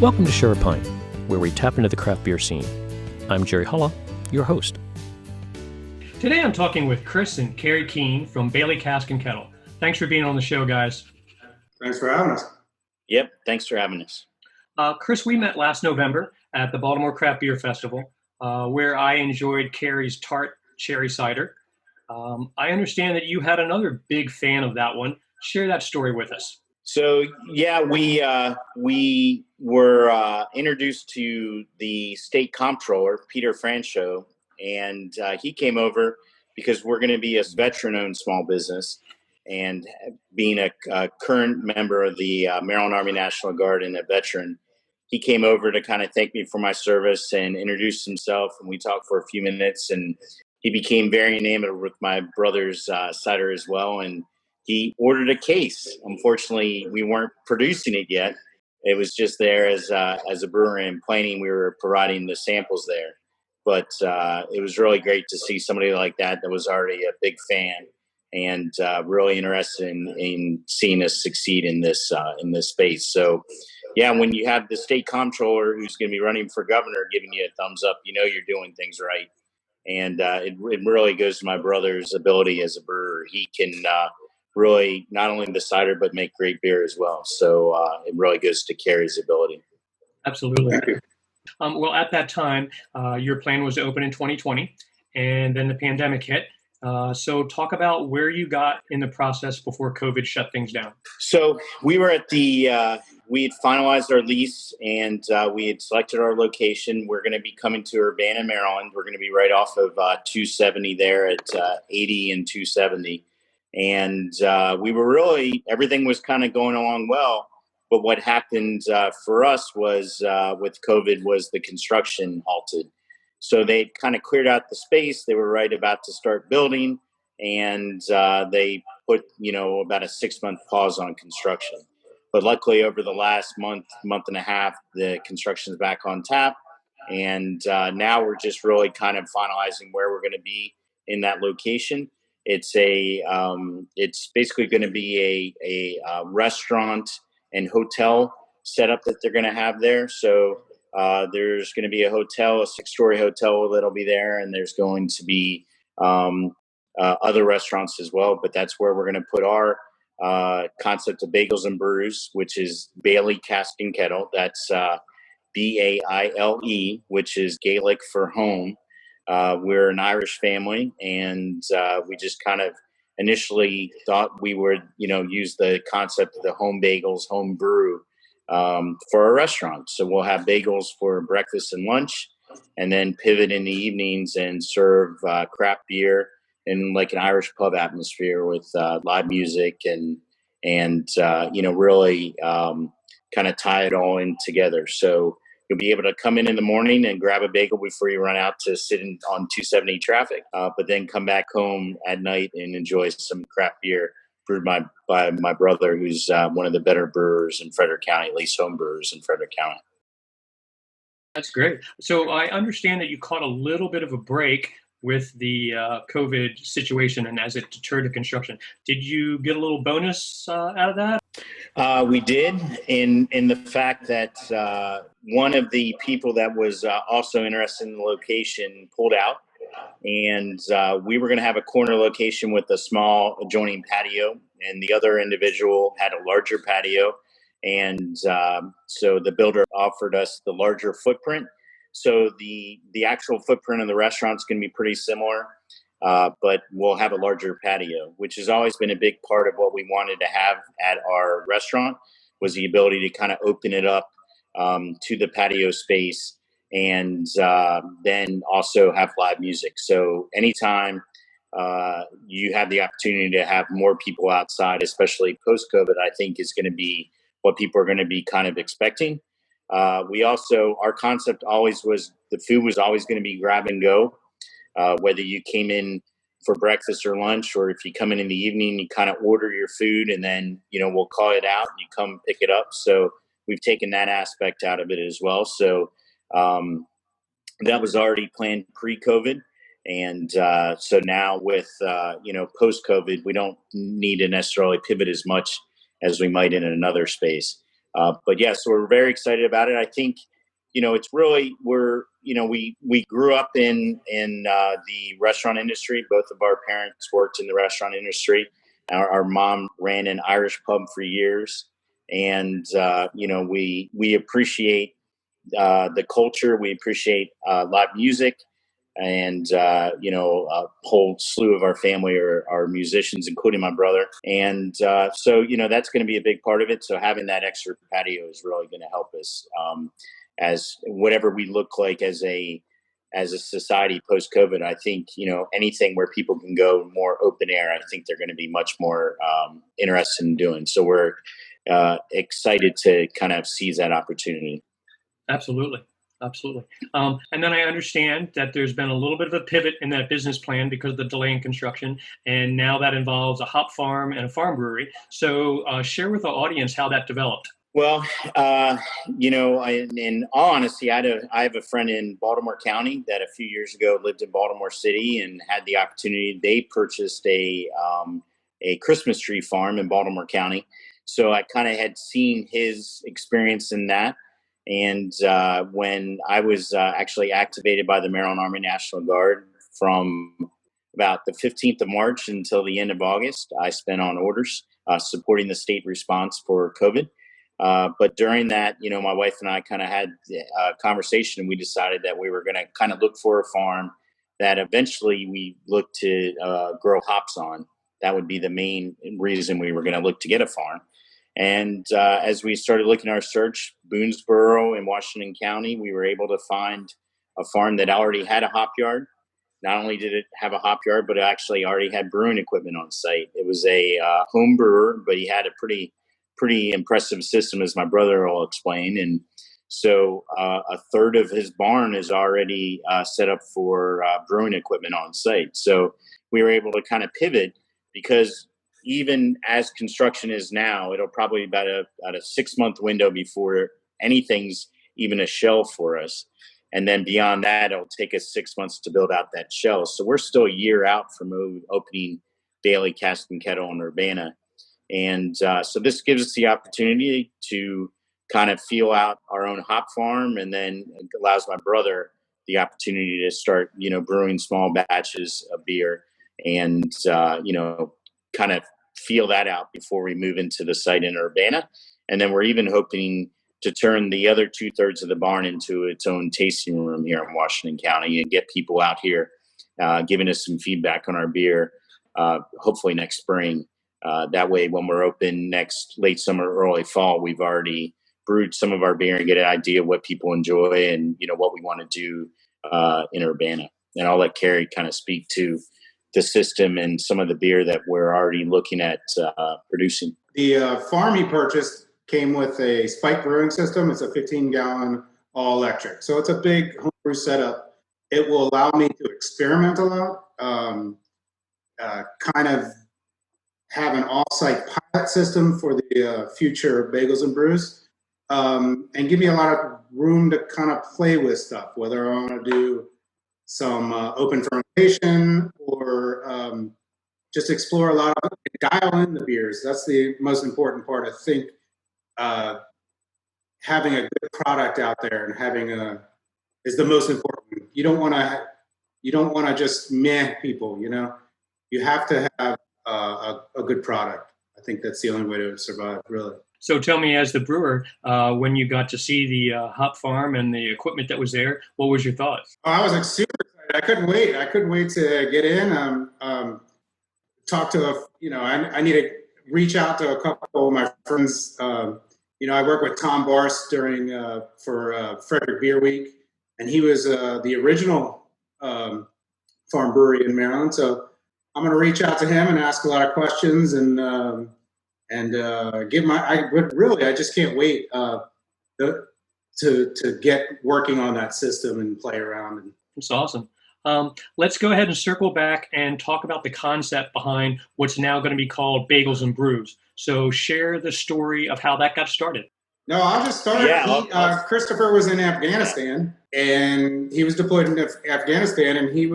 Welcome to Share a Pint, where we tap into the craft beer scene. I'm Jerry Hulla, your host. Today I'm talking with Chris and Kerry Keene from Baile Cask Kettle. Thanks for being on the show, guys. Thanks for having us. Yep, thanks for having us. Chris, we met last November at the Baltimore Craft Beer Festival, where I enjoyed Kerry's tart cherry cider. I understand that you had another big fan of that one. Share that story with us. So, yeah, we were introduced to the state comptroller, Peter Francho, and he came over because we're going to be a veteran-owned small business. And being a current member of the Maryland Army National Guard and a veteran, he came over to kind of thank me for my service and introduce himself. And we talked for a few minutes, and he became very enamored with my brother's cider as well. And he ordered a case. Unfortunately, we weren't producing it yet. It was just there as a brewer in planning. We were providing the samples there. But it was really great to see somebody like that was already a big fan and really interested in seeing us succeed in this space. So, yeah, when you have the state comptroller who's going to be running for governor giving you a thumbs up, you know you're doing things right. And it really goes to my brother's ability as a brewer. He can really not only the cider, but make great beer as well. So it really goes to Kerry's ability. Absolutely. Thank you. Well, at that time, your plan was to open in 2020, and then the pandemic hit. So talk about where you got in the process before COVID shut things down. So we were at we had finalized our lease and we had selected our location. We're going to be coming to Urbana, Maryland. We're going to be right off of 270 there at 80 and 270. And we were everything was kind of going along well. But what happened for us was with COVID was the construction halted. So they kind of cleared out the space. They were right about to start building, and they put, about a 6-month pause on construction. But luckily, over the last month and a half, the construction's back on tap, and now we're just really kind of finalizing where we're going to be in that location. It's it's basically going to be a restaurant and hotel setup that they're going to have there. So there's going to be a hotel, a 6-story hotel that'll be there, and there's going to be other restaurants as well. But that's where we're going to put our concept of Bagels Brews, which is Baile Cask Kettle. That's BAILE, which is Gaelic for home. We're an Irish family, and we just kind of initially thought we would, use the concept of the home bagels, home brew for a restaurant. So we'll have bagels for breakfast and lunch, and then pivot in the evenings and serve craft beer in like an Irish pub atmosphere with live music and really kind of tie it all in together. So you'll be able to come in the morning and grab a bagel before you run out to sit on 270 traffic, but then come back home at night and enjoy some craft beer brewed by my brother, who's one of the better brewers in Frederick County, at least home brewers in Frederick County. That's great. So I understand that you caught a little bit of a break with the COVID situation, and as it deterred the construction. Did you get a little bonus out of that? We did, in the fact that one of the people that was also interested in the location pulled out, and we were going to have a corner location with a small adjoining patio, and the other individual had a larger patio, and so the builder offered us the larger footprint. So the actual footprint of the restaurant is going to be pretty similar, but we'll have a larger patio, which has always been a big part of what we wanted to have at our restaurant, was the ability to kind of open it up to the patio space, and then also have live music. So anytime you have the opportunity to have more people outside, especially post-COVID, I think is going to be what people are going to be kind of expecting. Our concept always was the food was always going to be grab and go, whether you came in for breakfast or lunch, or if you come in the evening, you kind of order your food and then, we'll call it out and you come pick it up. So we've taken that aspect out of it as well. So that was already planned pre-COVID. And so now with, post-COVID, we don't need to necessarily pivot as much as we might in another space. But yeah, so we're very excited about it. I think, it's really, we grew up in the restaurant industry. Both of our parents worked in the restaurant industry. Our mom ran an Irish pub for years, and we appreciate the culture. We appreciate live music, and a whole slew of our family are musicians, including my brother. And so that's going to be a big part of it. So having that extra patio is really going to help us as whatever we look like as a society post COVID. I think anything where people can go more open air, I think they're going to be much more interested in doing. So we're excited to kind of seize that opportunity. Absolutely. And then I understand that there's been a little bit of a pivot in that business plan because of the delay in construction, and now that involves a hop farm and a farm brewery. So share with the audience how that developed. Well, in all honesty, I have a friend in Baltimore County that a few years ago lived in Baltimore City and had the opportunity. They purchased a Christmas tree farm in Baltimore County. So I kind of had seen his experience in that. And when I was actually activated by the Maryland Army National Guard from about the 15th of March until the end of August, I spent on orders supporting the state response for COVID. But during that, my wife and I kind of had a conversation, and we decided that we were going to kind of look for a farm that eventually we looked to grow hops on. That would be the main reason we were going to look to get a farm. And as we started looking at our search, Boonesboro in Washington County, we were able to find a farm that already had a hop yard. Not only did it have a hop yard, but it actually already had brewing equipment on site. It was a home brewer, but he had a pretty impressive system, as my brother will explain. And so a third of his barn is already set up for brewing equipment on site. So we were able to kind of pivot, because even as construction is now, it'll probably be about a 6-month window before anything's even a shell for us. And then beyond that, it'll take us 6 months to build out that shell. So we're still a year out from opening Baile Cask Kettle in Urbana. And so this gives us the opportunity to kind of feel out our own hop farm, and then allows my brother the opportunity to start, brewing small batches of beer and, kind of feel that out before we move into the site in Urbana. And then we're even hoping to turn the other 2/3 of the barn into its own tasting room here in Washington County and get people out here giving us some feedback on our beer, hopefully next spring. That way, when we're open next late summer, early fall, we've already brewed some of our beer and get an idea of what people enjoy and, what we want to do in Urbana. And I'll let Kerry kind of speak to the system and some of the beer that we're already looking at producing. The farm he purchased came with a spike brewing system. It's a 15-gallon all electric. So it's a big homebrew setup. It will allow me to experiment a lot, kind of have an off-site pilot system for the future Bagels and Brews, and give me a lot of room to kind of play with stuff, whether I want to do some open fermentation or just explore a lot of dial in the beers. That's the most important part. I think having a good product out there and having is the most important. You don't want to just meh people. You have to have a good product. I think that's the only way to survive, really. So tell me, as the brewer, when you got to see the hop farm and the equipment that was there, what was your thoughts? I was super excited. I couldn't wait to get in. Talk to I need to reach out to a couple of my friends. I work with Tom Barst for Frederick Beer Week, and he was the original farm brewery in Maryland. So I'm going to reach out to him and ask a lot of questions and give I just can't wait to get working on that system and play around. That's awesome. Let's go ahead and circle back and talk about the concept behind what's now going to be called Bagels and Brews. So share the story of how that got started. No, I'll just start. Yeah, Christopher was in Afghanistan, and he was deployed in Afghanistan, and he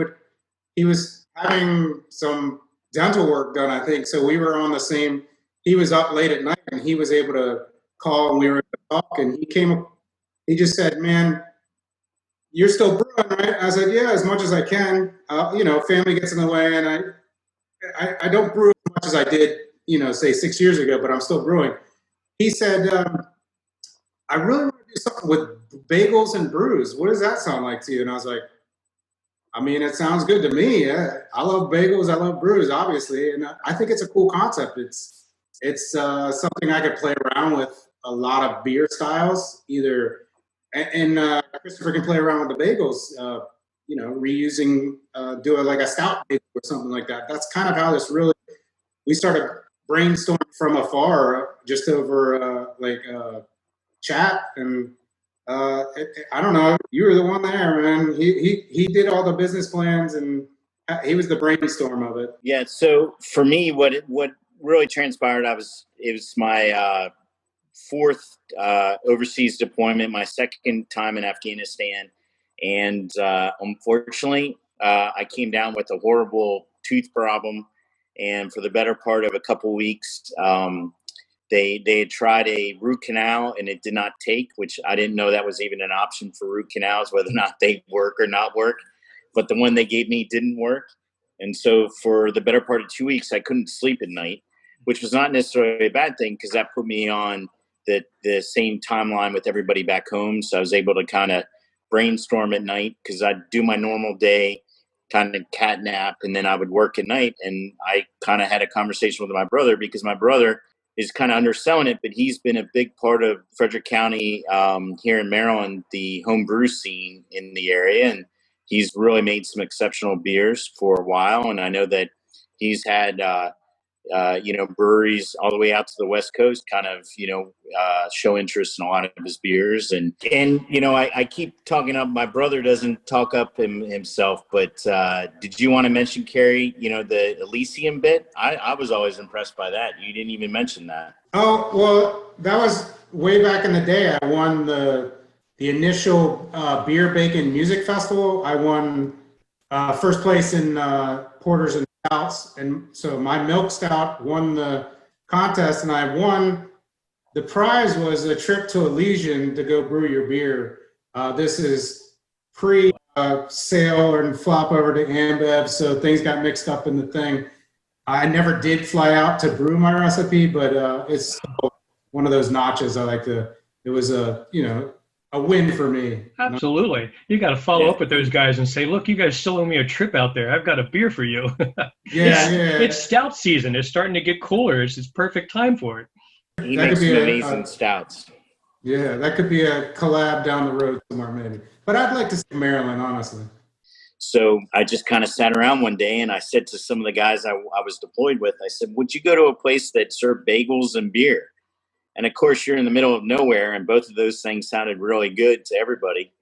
was having some dental work done, I think. So we were on the same. He was up late at night, and he was able to call and we were talking. He just said, "Man, you're still brewing, right?" I said, "Yeah, as much as I can. Family gets in the way, and I don't brew as much as I did, say 6 years ago, but I'm still brewing." He said, "I really want to do something with bagels and brews. What does that sound like to you?" And I was like, "I mean, it sounds good to me. Yeah. I love bagels. I love brews, obviously, and I think it's a cool concept. It's something I could play around with a lot of beer styles, either, and Christopher can play around with the bagels, reusing, do it like a stout bagel or something like that. That's kind of how we started brainstorming from afar, just over chat, and I don't know. You were the one there, man. He did all the business plans, and he was the brainstorm of it. Yeah. So for me, what really transpired, it was my fourth overseas deployment, my second time in Afghanistan, and unfortunately, I came down with a horrible tooth problem, and for the better part of a couple weeks, they had tried a root canal and it did not take, which I didn't know that was even an option for root canals, whether or not they work or not work. But the one they gave me didn't work. And so for the better part of 2 weeks, I couldn't sleep at night, which was not necessarily a bad thing because that put me on the same timeline with everybody back home. So I was able to kind of brainstorm at night because I'd do my normal day, kind of cat nap, and then I would work at night. And I kind of had a conversation with my brother because my brother is kind of underselling it, but he's been a big part of Frederick County here in Maryland, the home brew scene in the area. And he's really made some exceptional beers for a while. And I know that he's had, breweries all the way out to the West Coast kind of, show interest in a lot of his beers. And I keep talking up. My brother doesn't talk up himself, but did you want to mention, Kerry, the Elysium bit? I was always impressed by that. You didn't even mention that. Oh, well, that was way back in the day. I won the initial Beer, Bacon Music Festival. I won first place in porters and stouts, and so my milk stout won the contest, and I won. The prize was a trip to Elysium to go brew your beer. This is pre-sale and flop over to Ambev, so things got mixed up in the thing. I never did fly out to brew my recipe, but it's one of those notches I like to. It was a win for me. Absolutely. You got to follow up with those guys and say, "Look, you guys still owe me a trip out there. I've got a beer for you." It's stout season. It's starting to get cooler. It's perfect time for it. He makes some amazing stouts. Yeah, that could be a collab down the road somewhere maybe. But I'd like to see Maryland, honestly. So I just kind of sat around one day and I said to some of the guys I was deployed with, I said, "Would you go to a place that served bagels and beer?" And of course, you're in the middle of nowhere, and both of those things sounded really good to everybody.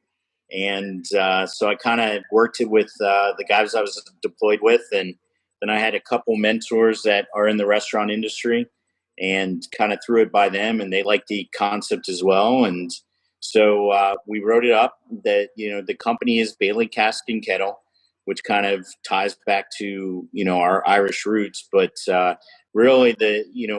And so I kind of worked it with the guys I was deployed with. And then I had a couple mentors that are in the restaurant industry and kind of threw it by them, and they liked the concept as well. And so we wrote it up that, the company is Baile Cask Kettle, which kind of ties back to, our Irish roots. But really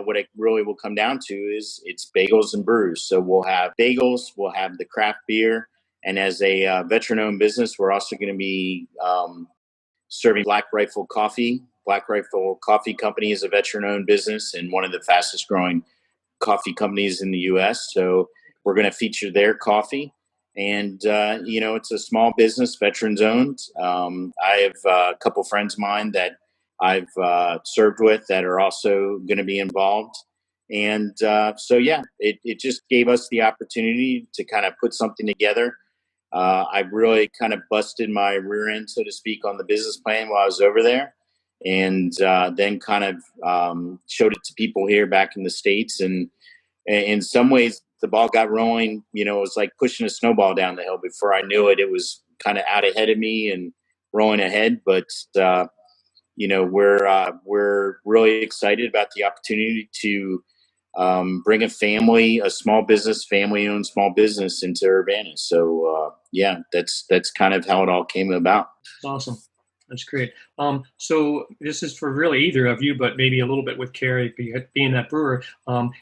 what it really will come down to is it's bagels and brews. So we'll have bagels, we'll have the craft beer. And as a veteran-owned business, we're also going to be serving Black Rifle Coffee. Black Rifle Coffee Company is a veteran-owned business and one of the fastest-growing coffee companies in the U.S. So we're going to feature their coffee. And, it's a small business, veterans-owned. I have a couple friends of mine that I've served with that are also going to be involved. And it just gave us the opportunity to kind of put something together. I really kind of busted my rear end, so to speak, on the business plan while I was over there. And then kind of showed it to people here back in the States. And in some ways, the ball got rolling. It was like pushing a snowball down the hill. Before I knew it, it was kind of out ahead of me and rolling ahead. But, we're really excited about the opportunity to bring a small business, family-owned small business into Urbana. So, that's kind of how it all came about. Awesome. That's great. So this is for really either of you, but maybe a little bit with Kerry being that brewer.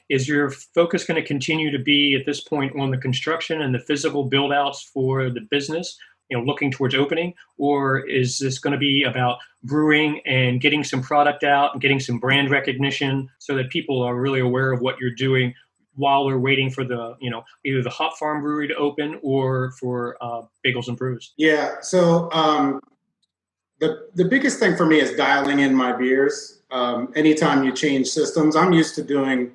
Is your focus going to continue to be at this point on the construction and the physical build outs for the business, looking towards opening, or is this going to be about brewing and getting some product out and getting some brand recognition so that people are really aware of what you're doing while they're waiting for the, either the Hop Farm Brewery to open or for Bagels and Brews? Yeah. So the biggest thing for me is dialing in my beers. Anytime you change systems, I'm used to doing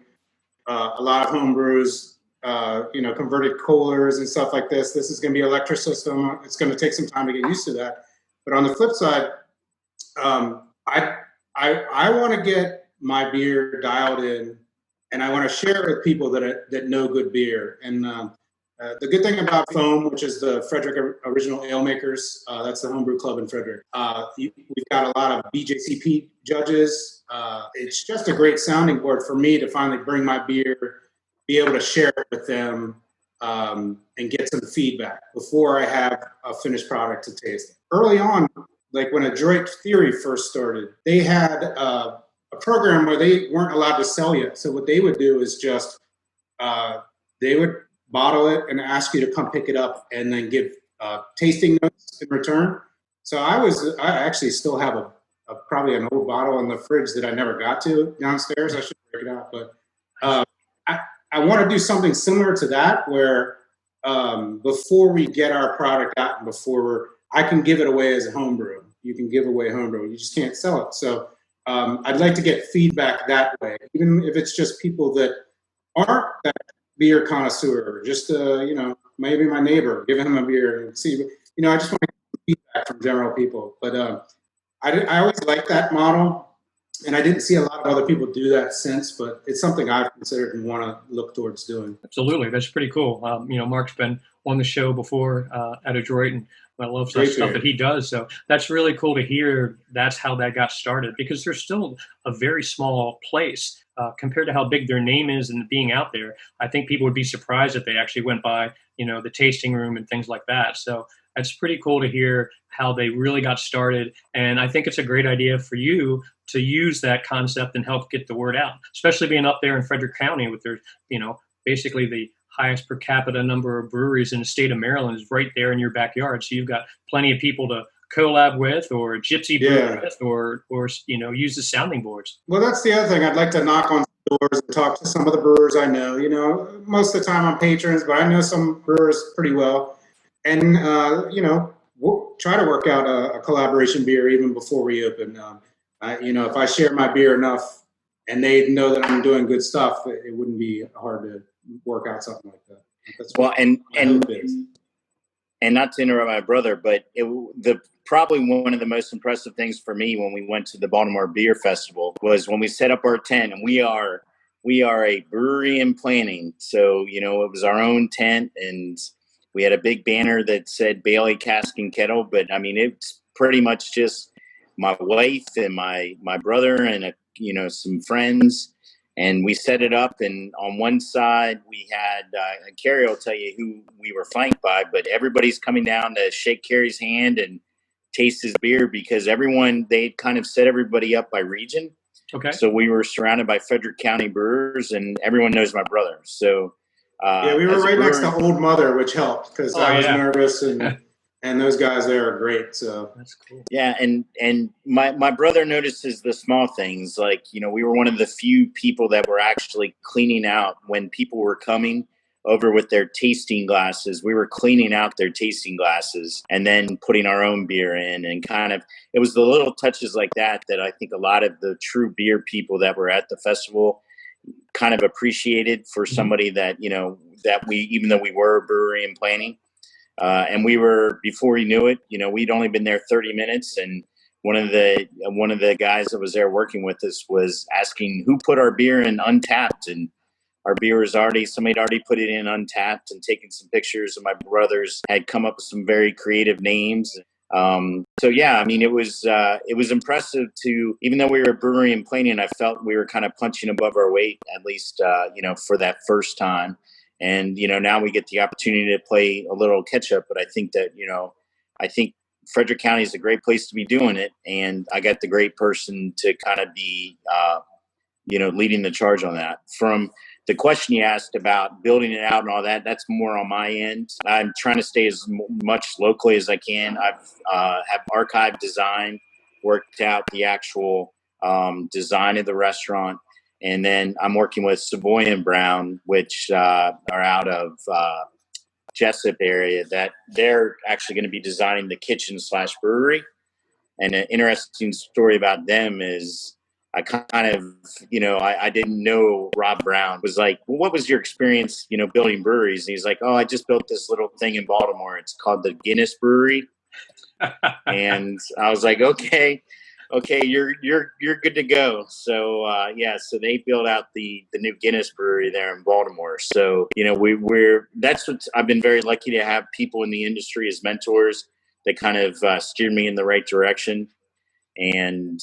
a lot of home brews, converted coolers and stuff like this. This is going to be an electric system. It's going to take some time to get used to that. But on the flip side, I want to get my beer dialed in, and I want to share it with people that know good beer. And the good thing about Foam, which is the Frederick Original Ale Makers, that's the homebrew club in Frederick. We've got a lot of BJCP judges. It's just a great sounding board for me to finally bring my beer, be able to share it with them, and get some feedback before I have a finished product to taste. Early on, like when Adroit Theory first started, they had a program where they weren't allowed to sell yet. So what they would do is just, they would bottle it and ask you to come pick it up and then give tasting notes in return. So I actually still have a probably an old bottle in the fridge that I never got to downstairs. I should break it out, but I want to do something similar to that where before we get our product out and I can give it away as a homebrew. You can give away homebrew. You just can't sell it. So I'd like to get feedback that way, even if it's just people that aren't that beer connoisseur, just maybe my neighbor, giving him a beer and see. I just want to get feedback from general people. But I always liked that model, and I didn't see a lot of other people do that since. But it's something I've considered and want to look towards doing. Absolutely, that's pretty cool. Mark's been on the show before at Adroit, and I love the stuff that he does. So that's really cool to hear. That's how that got started, because there's still a very small place compared to how big their name is and being out there. I think people would be surprised if they actually went by, the tasting room and things like that. So that's pretty cool to hear how they really got started. And I think it's a great idea for you to use that concept and help get the word out, especially being up there in Frederick County with their, basically the highest per capita number of breweries in the state of Maryland is right there in your backyard. So you've got plenty of people to collab with or gypsy brew with or use the sounding boards. Well, that's the other thing. I'd like to knock on doors and talk to some of the brewers I know. Most of the time I'm patrons, but I know some brewers pretty well. And, we'll try to work out a collaboration beer even before we open. If I share my beer enough and they know that I'm doing good stuff, it wouldn't be hard to work out something like that. That's and not to interrupt my brother, but probably one of the most impressive things for me when we went to the Baltimore Beer Festival was when we set up our tent, and we are a brewery in planning. So, it was our own tent, and we had a big banner that said Baile Cask Kettle, but it's pretty much just my wife and my brother and some friends. And we set it up, and on one side we had, and Kerry will tell you who we were flanked by, but everybody's coming down to shake Kerry's hand and taste his beer because they kind of set everybody up by region. Okay. So we were surrounded by Frederick County brewers, and everyone knows my brother. So we were right next to Old Mother, which helped because I was nervous and those guys there are great. So that's cool. Yeah. And my brother notices the small things. Like, we were one of the few people that were actually cleaning out when people were coming over with their tasting glasses. We were cleaning out their tasting glasses and then putting our own beer in, and it was the little touches like that I think a lot of the true beer people that were at the festival kind of appreciated for somebody that, that even though we were a brewery in planning, and we were, before we knew it, we'd only been there 30 minutes. And one of the guys that was there working with us was asking who put our beer in Untapped, and our beer was somebody had already put it in Untapped and taken some pictures, and my brothers had come up with some very creative names. It was impressive to, even though we were a brewery in planning, I felt we were kind of punching above our weight, at least, for that first time. And, now we get the opportunity to play a little catch up. But I think that, Frederick County is a great place to be doing it. And I got the great person to kind of be, leading the charge on that. From the question you asked about building it out and all that, that's more on my end. I'm trying to stay as much locally as I can. Have archived design, worked out the actual design of the restaurant. And then I'm working with Savoy and Brown, which are out of Jessup area, that they're actually going to be designing the kitchen / brewery. And an interesting story about them is I kind of, I didn't know Rob Brown. Was like, well, what was your experience, building breweries? And he's like, oh, I just built this little thing in Baltimore. It's called the Guinness Brewery. And I was like, okay, you're good to go. So so they built out the new Guinness Brewery there in Baltimore. So that's what I've been very lucky to have people in the industry as mentors that kind of steer me in the right direction. And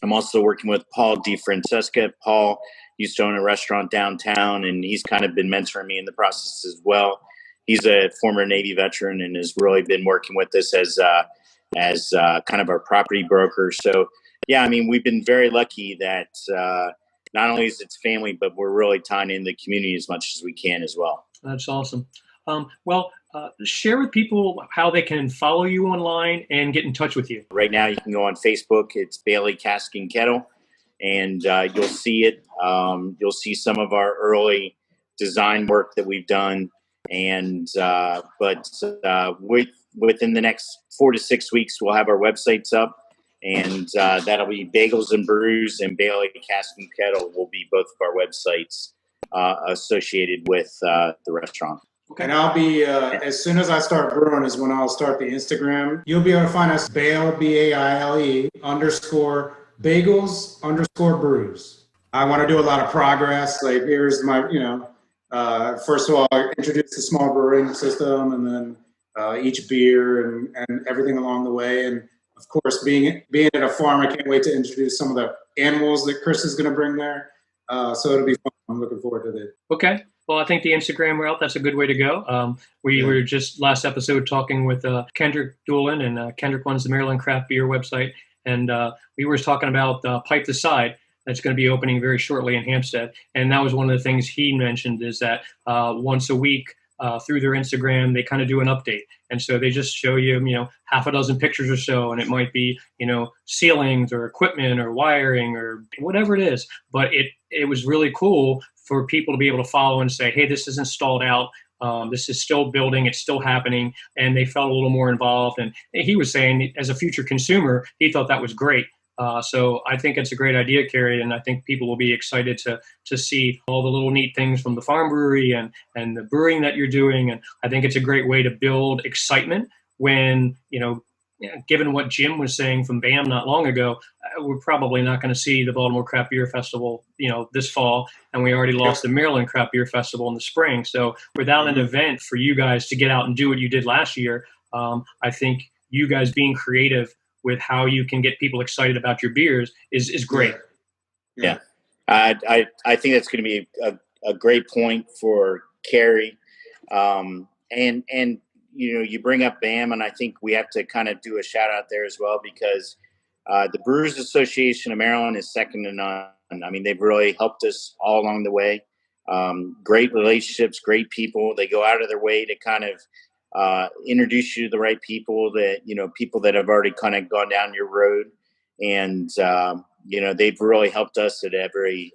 I'm also working with Paul DeFrancesca. Paul used to own a restaurant downtown, and he's kind of been mentoring me in the process as well. He's a former Navy veteran and has really been working with us as kind of our property broker. So, yeah, I mean, we've been very lucky that not only is it family, but we're really tying in the community as much as we can as well. That's awesome. Share with people how they can follow you online and get in touch with you. Right now, you can go on Facebook. It's Baile Cask Kettle, and you'll see it. You'll see some of our early design work that we've done. And within the next 4 to 6 weeks, we'll have our websites up, and that'll be Bagels Brews and Baile Cask Kettle will be both of our websites associated with the restaurant. Okay. And I'll be, as soon as I start brewing is when I'll start the Instagram. You'll be able to find us Baile, BAILE _Bagels_Brews. I want to do a lot of progress. Like, here's my, first of all, I introduce the small brewing system, and then each beer and everything along the way. And of course, being at a farm, I can't wait to introduce some of the animals that Chris is going to bring there. So it'll be fun. I'm looking forward to it. Okay. Well, I think the Instagram route, that's a good way to go. We were just last episode talking with Kendrick Doolin, and Kendrick runs the Maryland Craft Beer website. And we were talking about Pint Aside. That's going to be opening very shortly in Hampstead. And that was one of the things he mentioned, is that once a week through their Instagram, they kind of do an update. And so they just show you, half a dozen pictures or so, and it might be, ceilings or equipment or wiring or whatever it is. But it was really cool for people to be able to follow and say, hey, this is installed out. This is still building. It's still happening. And they felt a little more involved. And he was saying, as a future consumer, he thought that was great. So I think it's a great idea, Kerry, and I think people will be excited to see all the little neat things from the farm brewery and the brewing that you're doing. And I think it's a great way to build excitement when, given what Jim was saying from BAM not long ago, we're probably not going to see the Baltimore Craft Beer Festival, this fall, and we already lost the Maryland Craft Beer Festival in the spring. So without an event for you guys to get out and do what you did last year, I think you guys being creative with how you can get people excited about your beers is great. Yeah. I think that's going to be a great point for Kerry. And you bring up BAM, and I think we have to kind of do a shout out there as well, because the Brewers Association of Maryland is second to none. I mean, they've really helped us all along the way. Great relationships, great people. They go out of their way to kind of introduce you to the right people people that have already kind of gone down your road. And, they've really helped us at every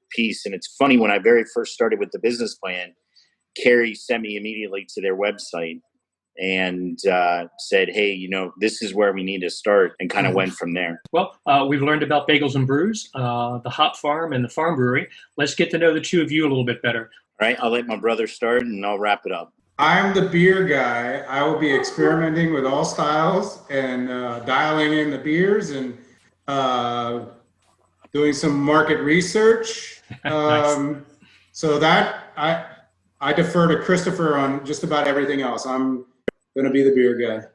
piece. And it's funny, when I very first started with the business plan, Kerry sent me immediately to their website and said, hey, this is where we need to start, and kind of went from there. Well, we've learned about Bagels and Brews, the Hop Farm and the Farm Brewery. Let's get to know the two of you a little bit better. All right. I'll let my brother start, and I'll wrap it up. I'm the beer guy. I will be experimenting with all styles and dialing in the beers and doing some market research. Nice. So that I defer to Christopher on just about everything else. I'm going to be the beer guy,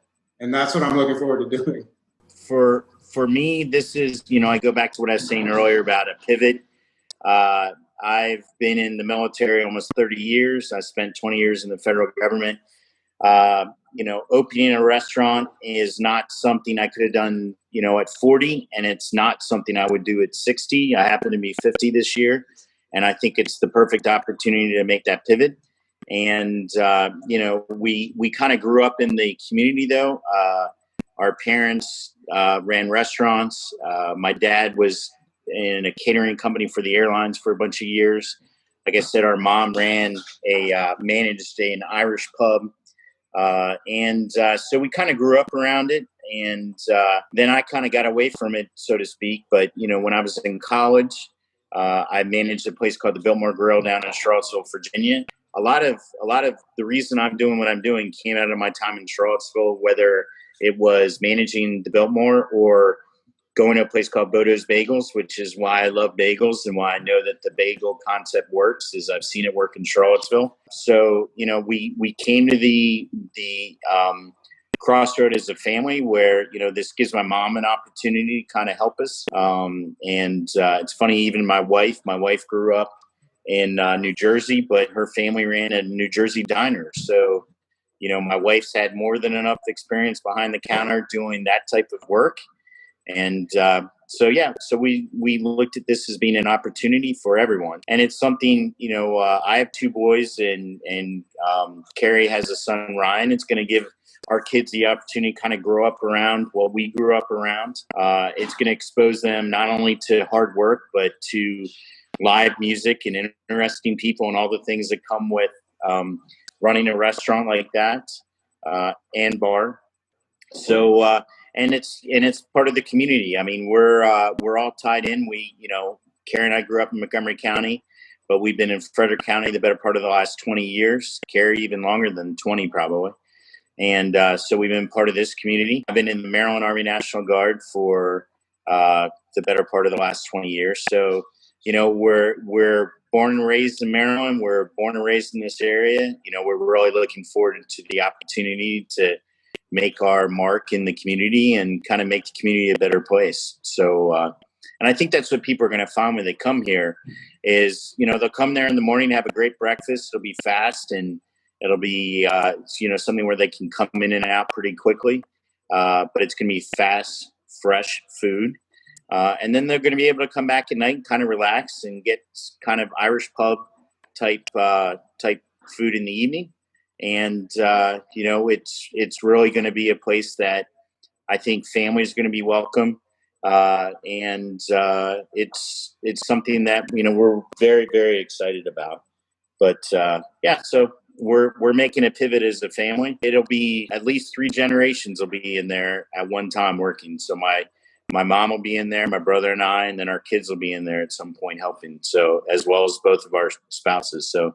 and that's what I'm looking forward to doing. For me, this is, I go back to what I was saying earlier about a pivot. I've been in the military almost 30 years. I spent 20 years in the federal government. Opening a restaurant is not something I could have done, at 40, and it's not something I would do at 60. I happen to be 50 this year, and I think it's the perfect opportunity to make that pivot. And, we kind of grew up in the community, though. Our parents ran restaurants. My dad was in a catering company for the airlines for a bunch of years. Like I said, our mom managed an Irish pub. So we kind of grew up around it. And then I kind of got away from it, so to speak. But, when I was in college, I managed a place called the Biltmore Grill down in Charlottesville, Virginia. A lot of the reason I'm doing what I'm doing came out of my time in Charlottesville, whether it was managing the Biltmore or going to a place called Bodo's Bagels, which is why I love bagels and why I know that the bagel concept works, is I've seen it work in Charlottesville. So, we came to the crossroad as a family where, this gives my mom an opportunity to kind of help us. It's funny, even my wife grew up in New Jersey, but her family ran a New Jersey diner. So, my wife's had more than enough experience behind the counter doing that type of work. And so we looked at this as being an opportunity for everyone. And it's something, I have 2 boys and Kerry has a son, Ryan. It's going to give our kids the opportunity to kind of grow up around what we grew up around. It's going to expose them not only to hard work, but to live music and interesting people and all the things that come with running a restaurant like that and bar. So, and it's part of the community. I mean, we're all tied in. Kerry and I grew up in Montgomery County, but we've been in Frederick County the better part of the last 20 years. Kerry even longer than 20 probably. And so we've been part of this community. I've been in the Maryland Army National Guard for the better part of the last 20 years. So, we're born and raised in Maryland. We're born and raised in this area. We're really looking forward to the opportunity to make our mark in the community and kind of make the community a better place. So, and I think that's what people are going to find when they come here is, they'll come there in the morning, have a great breakfast. It'll be fast and it'll be, something where they can come in and out pretty quickly. But it's going to be fast, fresh food. And then they're going to be able to come back at night and kind of relax and get kind of Irish pub type food in the evening. And, it's really going to be a place that I think families are going to be welcome. It's something that, we're very, very excited about. But, so we're making a pivot as a family. It'll be at least 3 generations will be in there at one time working. So my mom will be in there, my brother and I, and then our kids will be in there at some point helping. So as well as both of our spouses. So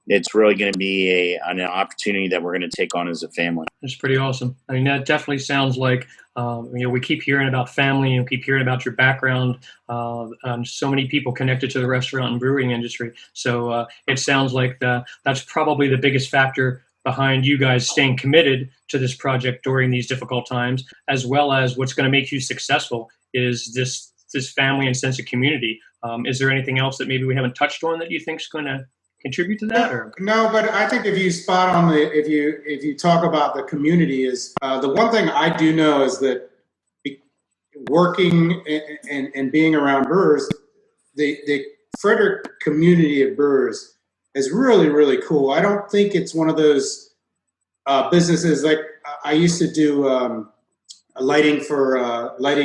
it's really going to be an opportunity that we're going to take on as a family. That's pretty awesome. I mean, that definitely sounds like, we keep hearing about family and keep hearing about your background. So many people connected to the restaurant and brewing industry. So it sounds like that's probably the biggest factor behind you guys staying committed to this project during these difficult times, as well as what's going to make you successful is this family and sense of community. Is there anything else that maybe we haven't touched on that you think is going to contribute to that? Or no, but I think if you spot on if you talk about the community is the one thing I do know is that working and being around brewers, the Frederick community of brewers is really, really cool. I don't think it's one of those businesses like I used to do lighting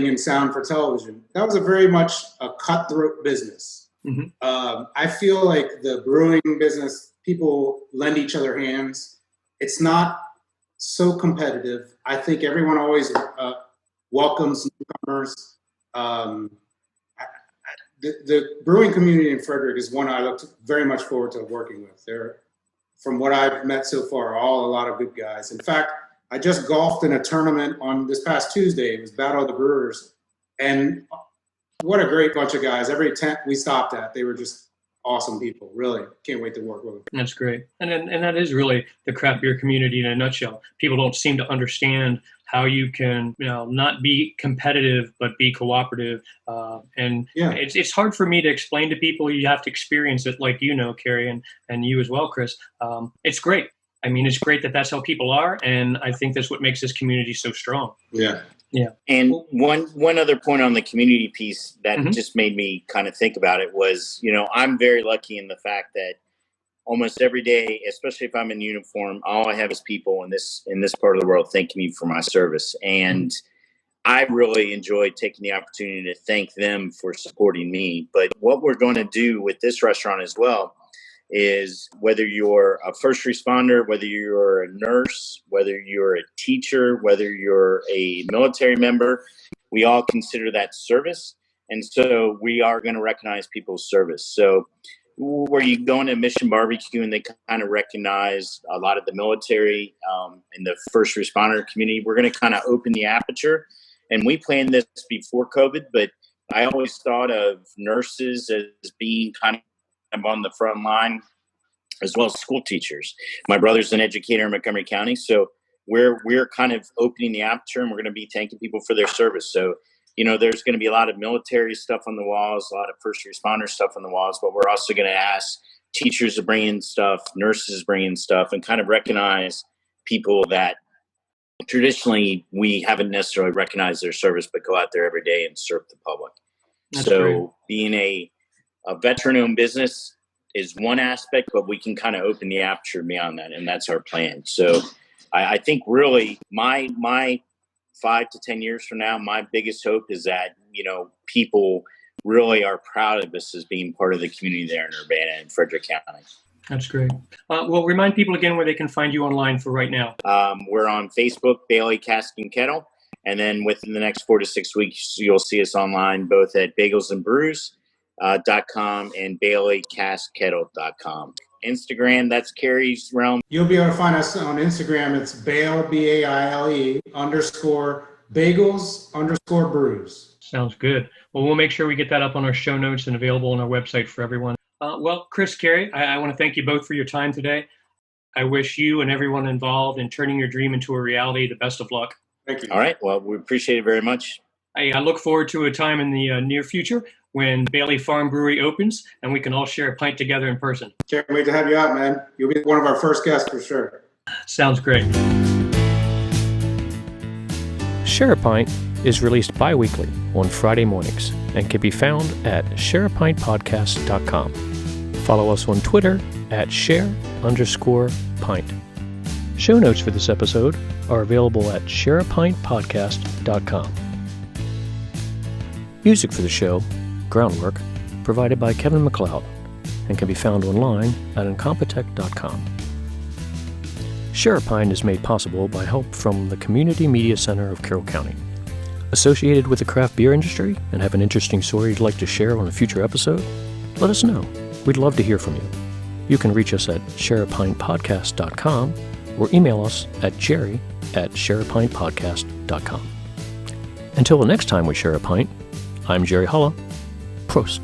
and sound for television. That was a very much a cutthroat business. Mm-hmm. I feel like the brewing business, people lend each other hands. It's not so competitive. I think everyone always welcomes newcomers. The brewing community in Frederick is one I look very much forward to working with. They're, from what I've met so far, all a lot of good guys. In fact, I just golfed in a tournament on this past Tuesday. It was Battle of the Brewers. And what a great bunch of guys. Every tent we stopped at, they were just awesome people. Really, can't wait to work with them. That's great. And that is really the craft beer community in a nutshell. People don't seem to understand how you can, not be competitive, but be cooperative. It's hard for me to explain to people. You have to experience it like Kerry, and you as well, Chris. It's great. I mean, it's great that that's how people are, and I think that's what makes this community so strong. Yeah. Yeah. And one other point on the community piece that Mhm. just made me kind of think about it was, I'm very lucky in the fact that almost every day, especially if I'm in uniform, all I have is people in this part of the world thanking me for my service. And I really enjoyed taking the opportunity to thank them for supporting me. But what we're going to do with this restaurant as well is, whether you're a first responder, whether you're a nurse, whether you're a teacher, whether you're a military member, we all consider that service. And so we are going to recognize people's service. So where you go into Mission Barbecue and they kind of recognize a lot of the military and the first responder community, we're going to kind of open the aperture. And we planned this before COVID, but I always thought of nurses as being kind of on the front line, as well as school teachers. My brother's an educator in Montgomery County, so we're kind of opening the aperture, and we're going to be thanking people for their service. So, there's going to be a lot of military stuff on the walls, a lot of first responder stuff on the walls, but we're also going to ask teachers to bring in stuff, nurses bring in stuff, and kind of recognize people that traditionally we haven't necessarily recognized their service, but go out there every day and serve the public. That's so great. Being a veteran-owned business is one aspect, but we can kind of open the aperture beyond that, and that's our plan. So I think really my 5 to 10 years from now, my biggest hope is that, people really are proud of us as being part of the community there in Urbana and Frederick County. That's great. Well, remind people again where they can find you online for right now. We're on Facebook, Baile Cask Kettle, and then within the next 4 to 6 weeks, you'll see us online both at Bagels Brews. .com and BaileCaskKettle.com. Instagram, that's Kerry's realm. You'll be able to find us on Instagram. It's Baile, BAILE _Bagels _Brews. Sounds good. Well, we'll make sure we get that up on our show notes and available on our website for everyone. Well, Chris, Kerry, I want to thank you both for your time today. I wish you and everyone involved in turning your dream into a reality the best of luck. Thank you. All right. Well, we appreciate it very much. I look forward to a time in the near future when Bailey Farm Brewery opens and we can all share a pint together in person. Can't wait to have you out, man. You'll be one of our first guests for sure. Sounds great. Share a Pint is released bi-weekly on Friday mornings and can be found at shareapintpodcast.com. Follow us on Twitter at share_pint. Show notes for this episode are available at shareapintpodcast.com. Music for the show, Groundwork, provided by Kevin MacLeod and can be found online at incompetech.com. Share a Pint is made possible by help from the Community Media Center of Carroll County. Associated with the craft beer industry and have an interesting story you'd like to share on a future episode? Let us know. We'd love to hear from you. You can reach us at shareapintpodcast.com or email us at jerry@shareapintpodcast.com. Until the next time we share a pint, I'm Jerry Hulla. Prost.